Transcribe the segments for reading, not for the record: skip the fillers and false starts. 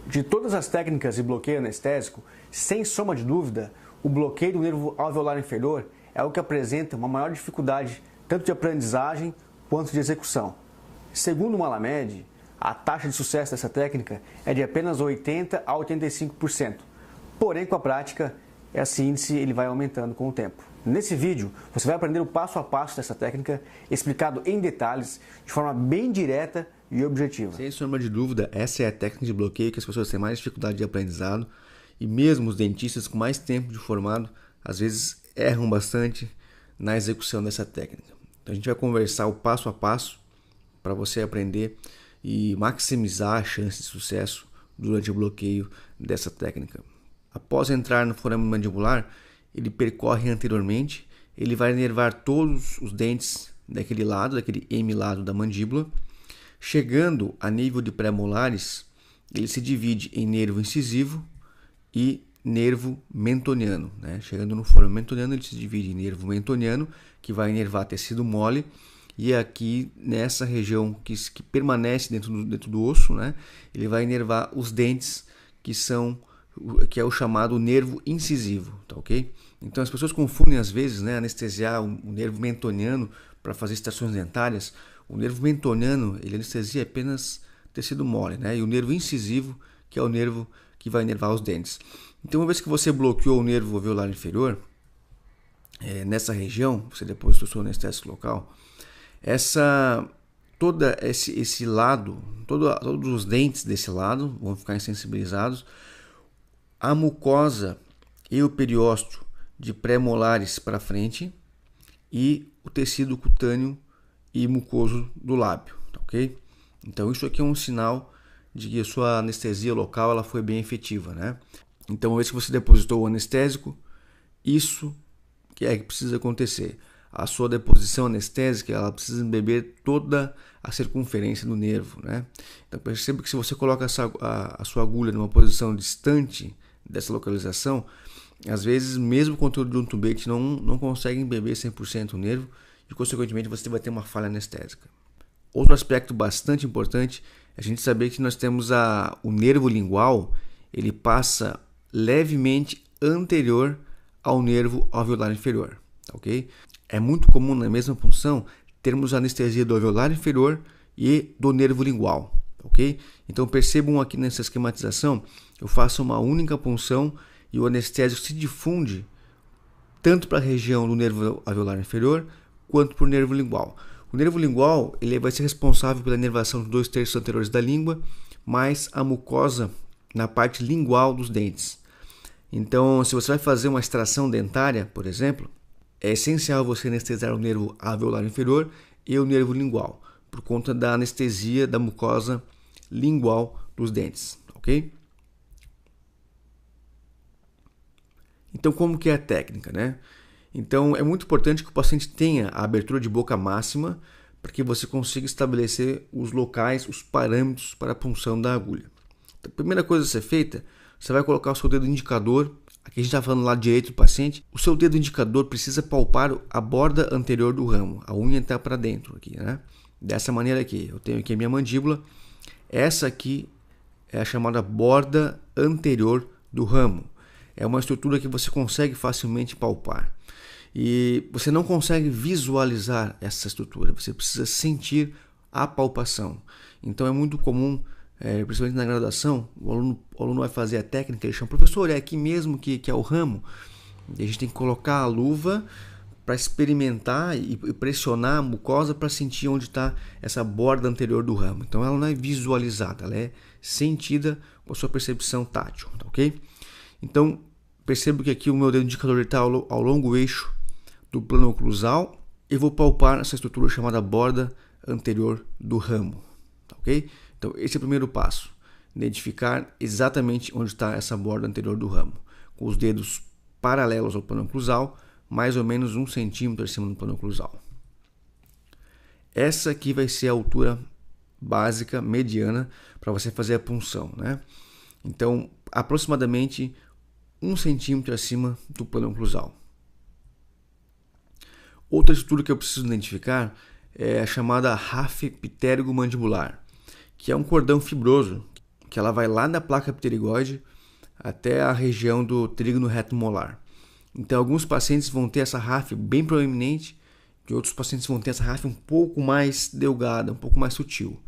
De todas as técnicas de bloqueio anestésico, sem sombra de dúvida, o bloqueio do nervo alveolar inferior é o que apresenta uma maior dificuldade tanto de aprendizagem quanto de execução. Segundo o Malamed, a taxa de sucesso dessa técnica é de apenas 80% a 85%. Porém, com a prática, esse índice ele vai aumentando com o tempo. Nesse vídeo, você vai aprender o passo a passo dessa técnica, explicado em detalhes, de forma bem direta e objetiva. Sem sombra de dúvida, essa é a técnica de bloqueio que as pessoas têm mais dificuldade de aprendizado, e mesmo os dentistas com mais tempo de formado, às vezes erram bastante na execução dessa técnica. Então a gente vai conversar o passo a passo para você aprender e maximizar a chance de sucesso durante o bloqueio dessa técnica. Após entrar no forame mandibular, ele percorre anteriormente, ele vai inervar todos os dentes daquele lado, daquele M-lado da mandíbula. Chegando a nível de pré-molares, ele se divide em nervo incisivo e nervo mentoniano. Chegando no forame mentoniano, ele se divide em nervo mentoniano, que vai inervar tecido mole, e aqui nessa região que permanece dentro do osso, ele vai inervar os dentes que é o chamado nervo incisivo, tá ok? Então as pessoas confundem às vezes, anestesiar o nervo mentoniano para fazer extrações dentárias. O nervo mentoniano, ele anestesia apenas tecido mole, e o nervo incisivo, que é o nervo que vai inervar os dentes. Então, uma vez que você bloqueou o nervo alveolar inferior, nessa região, você depositou o seu anestésico local, todo esse lado, todos os dentes desse lado vão ficar insensibilizados. A mucosa e o periósteo de pré-molares para frente e o tecido cutâneo e mucoso do lábio, tá ok? Então isso aqui é um sinal de que a sua anestesia local ela foi bem efetiva, Então, uma vez que você depositou o anestésico, isso que é que precisa acontecer. A sua deposição anestésica ela precisa embeber toda a circunferência do nervo, Então perceba que se você coloca a sua agulha numa posição distante dessa localização, às vezes mesmo o conteúdo de um tubete não consegue embeber 100% o nervo e consequentemente você vai ter uma falha anestésica. Outro aspecto bastante importante é a gente saber que nós temos o nervo lingual, ele passa levemente anterior ao nervo alveolar inferior, ok? É muito comum na mesma punção termos anestesia do alveolar inferior e do nervo lingual, ok? Então percebam aqui nessa esquematização, eu faço uma única punção e o anestésico se difunde tanto para a região do nervo alveolar inferior quanto para o nervo lingual. O nervo lingual ele vai ser responsável pela inervação dos 2/3 anteriores da língua, mais a mucosa na parte lingual dos dentes. Então, se você vai fazer uma extração dentária, por exemplo, é essencial você anestesiar o nervo alveolar inferior e o nervo lingual, por conta da anestesia da mucosa lingual dos dentes, ok? Então, como que é a técnica, Então, é muito importante que o paciente tenha a abertura de boca máxima para que você consiga estabelecer os locais, os parâmetros para a punção da agulha. Então, a primeira coisa a ser feita, você vai colocar o seu dedo indicador, aqui a gente está falando do lado direito do paciente, o seu dedo indicador precisa palpar a borda anterior do ramo, a unha está para dentro aqui, Dessa maneira aqui, eu tenho aqui a minha mandíbula, essa aqui é a chamada borda anterior do ramo. É uma estrutura que você consegue facilmente palpar. E você não consegue visualizar essa estrutura, você precisa sentir a palpação. Então é muito comum, principalmente na graduação, o aluno vai fazer a técnica, ele chama, professor, é aqui mesmo que é o ramo? E a gente tem que colocar a luva para experimentar e pressionar a mucosa para sentir onde está essa borda anterior do ramo. Então ela não é visualizada, ela é sentida com a sua percepção tátil, tá ok? Então percebo que aqui o meu dedo indicador está ao longo eixo do plano oclusal e vou palpar essa estrutura chamada borda anterior do ramo, tá ok? Então esse é o primeiro passo, identificar exatamente onde está essa borda anterior do ramo, com os dedos paralelos ao plano oclusal, mais ou menos 1 centímetro acima do plano oclusal. Essa aqui vai ser a altura básica, mediana, para você fazer a punção, Então, aproximadamente 1 centímetro acima do plano oclusal. Outra estrutura que eu preciso identificar é a chamada ráfia ptérigo-mandibular, que é um cordão fibroso que ela vai lá na placa pterígoide até a região do trígono reto molar. Então, alguns pacientes vão ter essa RAF bem proeminente, e outros pacientes vão ter essa RAF um pouco mais delgada, um pouco mais sutil.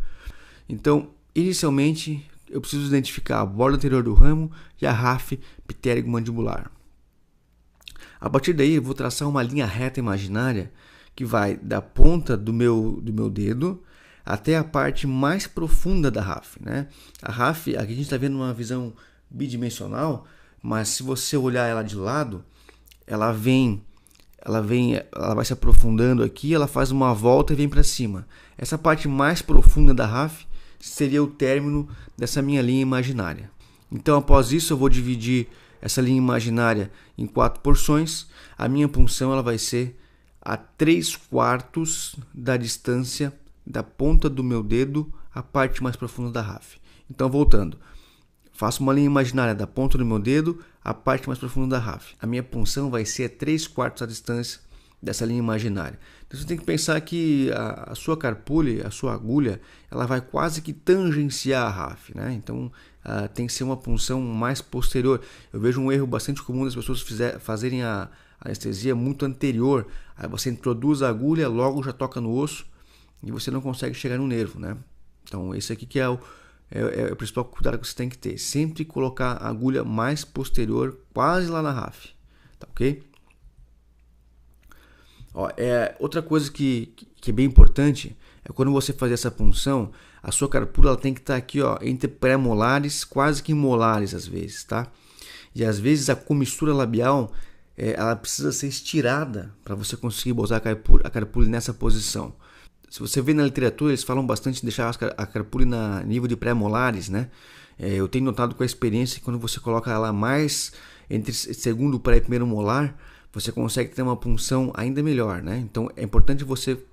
Então, inicialmente, eu preciso identificar a borda anterior do ramo e a RAF ptérigo-mandibular. A partir daí, eu vou traçar uma linha reta imaginária que vai da ponta do meu dedo até a parte mais profunda da RAF, né? A RAF, aqui a gente está vendo uma visão bidimensional, mas se você olhar ela de lado, ela vai se aprofundando aqui, ela faz uma volta e vem para cima. Essa parte mais profunda da RAF seria o término dessa minha linha imaginária. Então, após isso, eu vou dividir essa linha imaginária em 4 porções. A minha punção ela vai ser a 3/4 da distância da ponta do meu dedo à parte mais profunda da RAF. Então, voltando, faço uma linha imaginária da ponta do meu dedo à parte mais profunda da RAF. A minha punção vai ser a 3/4 da distância dessa linha imaginária. Então, você tem que pensar que a sua carpule, a sua agulha, ela vai quase que tangenciar a RAF, né? Então, tem que ser uma punção mais posterior. Eu vejo um erro bastante comum das pessoas fazerem a anestesia muito anterior. Aí você introduz a agulha, logo já toca no osso e você não consegue chegar no nervo, né? Então, esse aqui que é o principal cuidado que você tem que ter. Sempre colocar a agulha mais posterior, quase lá na RAF, tá ok? Ó, outra coisa que é bem importante é quando você fazer essa punção, a sua carpula ela tem que estar aqui, ó, entre pré-molares, quase que molares às vezes, tá? E às vezes a comissura labial ela precisa ser estirada para você conseguir botar a carpule nessa posição. Se você vê na literatura, eles falam bastante de deixar a carpule na nível de pré-molares, né? Eu tenho notado com a experiência que quando você coloca ela mais entre segundo pré e primeiro molar, você consegue ter uma punção ainda melhor, né? Então é importante você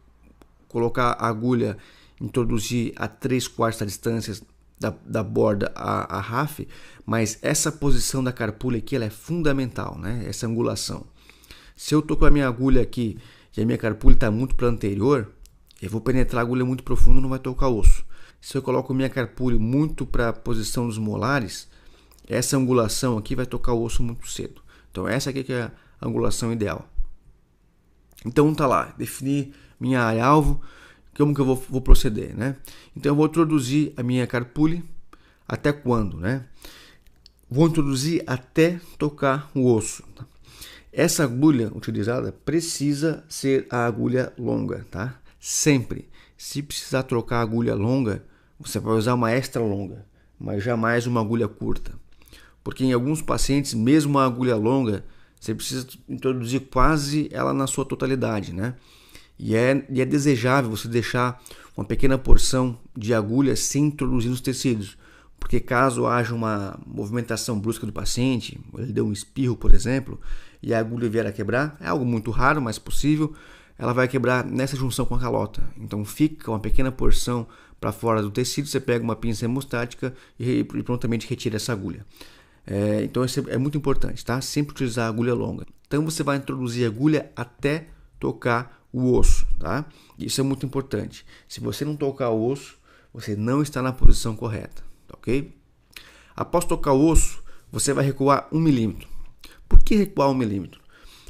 colocar a agulha, introduzir a 3/4 da distância da borda a RAF, mas essa posição da carpule aqui ela é fundamental, né? Essa angulação. Se eu estou com a minha agulha aqui e a minha carpule está muito para anterior, eu vou penetrar a agulha muito profundo, não vai tocar o osso. Se eu coloco a minha carpule muito para a posição dos molares, essa angulação aqui vai tocar o osso muito cedo. Então essa aqui que é a angulação ideal. Então tá lá, definir minha área-alvo, como que eu vou proceder, né? Então eu vou introduzir a minha carpule até quando, né? Vou introduzir até tocar o osso. Tá? Essa agulha utilizada precisa ser a agulha longa, tá? Sempre. Se precisar trocar a agulha longa, você vai usar uma extra longa, mas jamais uma agulha curta. Porque em alguns pacientes, mesmo a agulha longa, você precisa introduzir quase ela na sua totalidade, né? E é desejável você deixar uma pequena porção de agulha sem introduzir nos tecidos, porque caso haja uma movimentação brusca do paciente, ele deu um espirro, por exemplo, e a agulha vier a quebrar, é algo muito raro, mas possível, ela vai quebrar nessa junção com a calota. Então fica uma pequena porção para fora do tecido, você pega uma pinça hemostática e prontamente retira essa agulha. Então isso é muito importante, tá? Sempre utilizar a agulha longa. Então você vai introduzir a agulha até tocar o osso, tá? Isso é muito importante. Se você não tocar o osso, você não está na posição correta, ok? Após tocar o osso, você vai recuar 1 milímetro. Por que recuar 1 milímetro?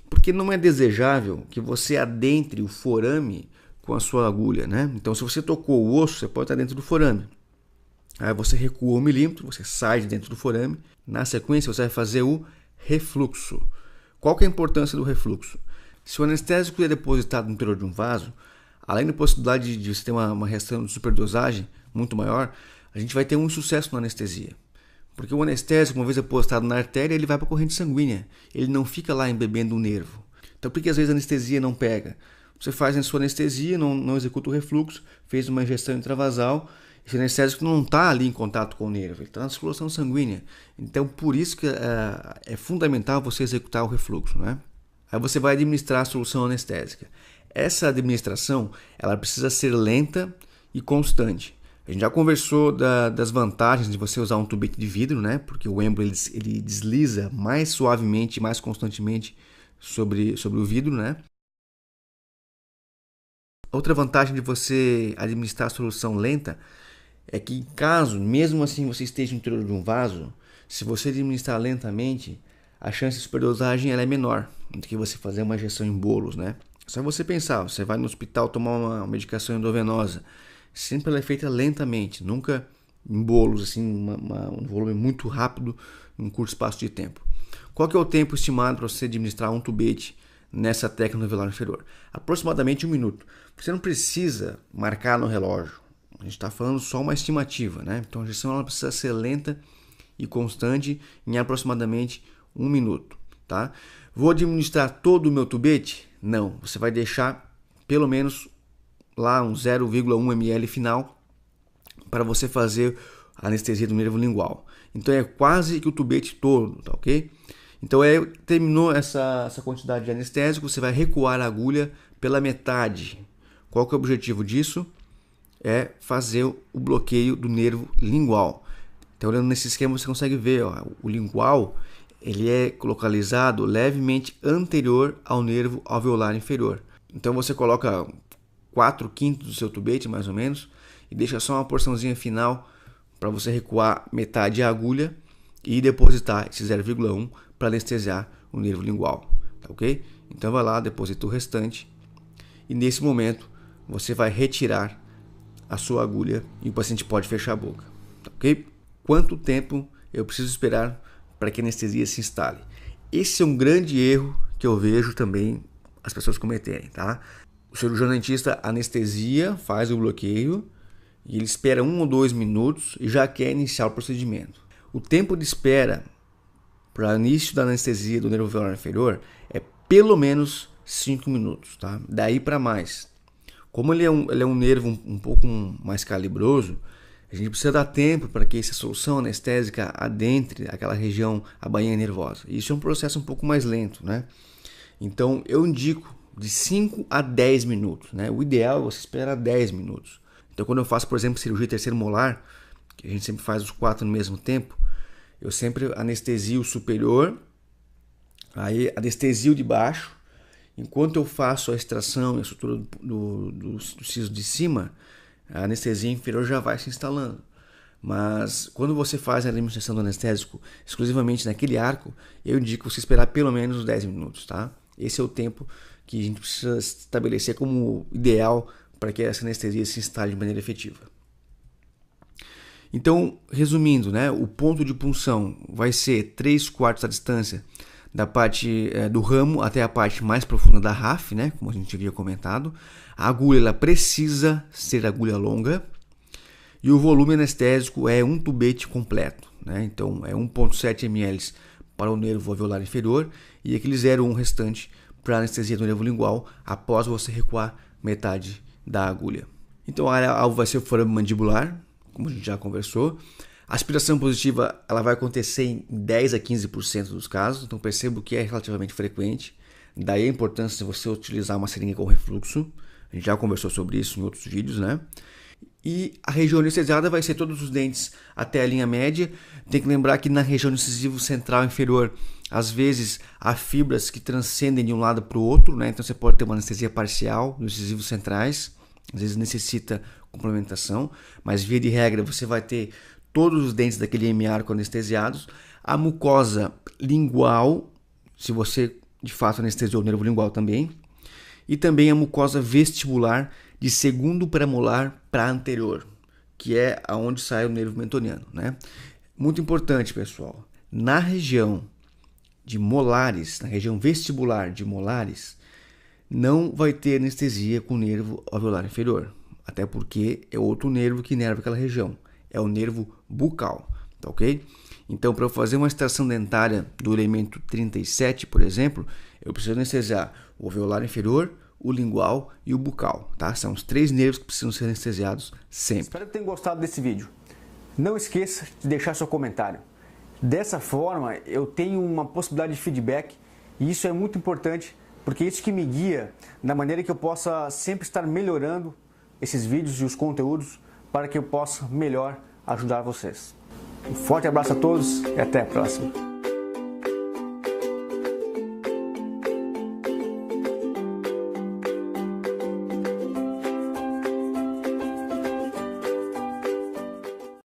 Porque não é desejável que você adentre o forame com a sua agulha, né? Então, se você tocou o osso, você pode estar dentro do forame. Aí você recua 1 milímetro, você sai de dentro do forame. Na sequência, você vai fazer o refluxo. Qual que é a importância do refluxo? Se o anestésico é depositado no interior de um vaso, além da possibilidade de você ter uma reação de superdosagem muito maior, a gente vai ter um insucesso na anestesia. Porque o anestésico, uma vez depositado na artéria, ele vai para a corrente sanguínea. Ele não fica lá embebendo o nervo. Então, por que às vezes a anestesia não pega? Você faz a sua anestesia, não executa o refluxo, fez uma injeção intravasal, esse anestésico não está ali em contato com o nervo, ele está na circulação sanguínea. Então, por isso que é fundamental você executar o refluxo, né? Aí você vai administrar a solução anestésica. Essa administração, ela precisa ser lenta e constante. A gente já conversou das vantagens de você usar um tubete de vidro, né? Porque o êmbolo ele desliza mais suavemente, mais constantemente sobre o vidro, né? Outra vantagem de você administrar a solução lenta é que caso, mesmo assim, você esteja no interior de um vaso, se você administrar lentamente, a chance de superdosagem ela é menor do que você fazer uma injeção em bolos, né? Só você pensar, você vai no hospital tomar uma medicação endovenosa, sempre ela é feita lentamente, nunca em bolos, assim, um volume muito rápido, em um curto espaço de tempo. Qual que é o tempo estimado para você administrar um tubete nessa técnica no velar inferior? Aproximadamente 1 minuto. Você não precisa marcar no relógio. A gente está falando só uma estimativa, né? Então a injeção ela precisa ser lenta e constante em aproximadamente 1 minuto, tá? Vou administrar todo o meu tubete? Não. Você vai deixar pelo menos lá um 0,1 ml final para você fazer a anestesia do nervo lingual. Então é quase que o tubete todo, tá ok? Então terminou essa quantidade de anestésico, você vai recuar a agulha pela metade. Qual que é o objetivo disso? É fazer o bloqueio do nervo lingual. Então olhando nesse esquema você consegue ver, ó, o lingual ele é localizado levemente anterior ao nervo alveolar inferior. Então você coloca 4/5 do seu tubete mais ou menos e deixa só uma porçãozinha final para você recuar metade a agulha e depositar esse 0,1 para anestesiar o nervo lingual, tá ok? Então vai lá, deposita o restante e nesse momento você vai retirar a sua agulha e o paciente pode fechar a boca, tá ok? Quanto tempo eu preciso esperar para que a anestesia se instale? Esse é um grande erro que eu vejo também as pessoas cometerem, tá? O cirurgião dentista anestesia, faz o bloqueio e ele espera 1 ou 2 minutos e já quer iniciar o procedimento. O tempo de espera para o início da anestesia do nervo alveolar inferior é pelo menos 5 minutos, tá? Daí para mais. Como ele é um nervo um pouco mais calibroso, a gente precisa dar tempo para que essa solução anestésica adentre aquela região, a bainha nervosa. Isso é um processo um pouco mais lento, né? Então eu indico de 5 a 10 minutos, né? O ideal é você esperar 10 minutos. Então quando eu faço, por exemplo, cirurgia terceiro molar, que a gente sempre faz os 4 no mesmo tempo, eu sempre anestesio o superior, aí anestesio de baixo, enquanto eu faço a extração e a estrutura do siso de cima, a anestesia inferior já vai se instalando. Mas quando você faz a administração do anestésico exclusivamente naquele arco, eu indico você esperar pelo menos 10 minutos, tá? Esse é o tempo que a gente precisa estabelecer como ideal para que essa anestesia se instale de maneira efetiva. Então, resumindo, né, o ponto de punção vai ser 3/4 da distância da parte do ramo até a parte mais profunda da RAF, né, como a gente havia comentado. A agulha ela precisa ser agulha longa e o volume anestésico é um tubete completo, né? Então é 1,7 ml para o nervo alveolar inferior e aquele 0,1 restante para a anestesia do nervo lingual após você recuar metade da agulha. Então a área alvo vai ser o forame mandibular, como a gente já conversou. A aspiração positiva ela vai acontecer em 10 a 15% dos casos, então percebo que é relativamente frequente. Daí a importância de você utilizar uma seringa com refluxo. A gente já conversou sobre isso em outros vídeos, né? E a região anestesiada vai ser todos os dentes até a linha média. Tem que lembrar que na região do incisivo central inferior, às vezes há fibras que transcendem de um lado para o outro, né? Então você pode ter uma anestesia parcial nos incisivos centrais, às vezes necessita complementação, mas via de regra você vai ter todos os dentes daquele hemiarco anestesiados. A mucosa lingual, se você de fato anestesiou o nervo lingual também, e também a mucosa vestibular de segundo premolar para anterior, que é aonde sai o nervo mentoniano, né? Muito importante, pessoal, na região de molares, na região vestibular de molares, não vai ter anestesia com o nervo alveolar inferior, até porque é outro nervo que inerva aquela região, é o nervo bucal, tá ok? Então, para eu fazer uma extração dentária do elemento 37, por exemplo, eu preciso anestesiar o alveolar inferior, o lingual e o bucal, tá? São os 3 nervos que precisam ser anestesiados sempre. Espero que tenham gostado desse vídeo. Não esqueça de deixar seu comentário. Dessa forma, eu tenho uma possibilidade de feedback e isso é muito importante, porque é isso que me guia na maneira que eu possa sempre estar melhorando esses vídeos e os conteúdos para que eu possa melhor ajudar vocês. Um forte abraço a todos e até a próxima.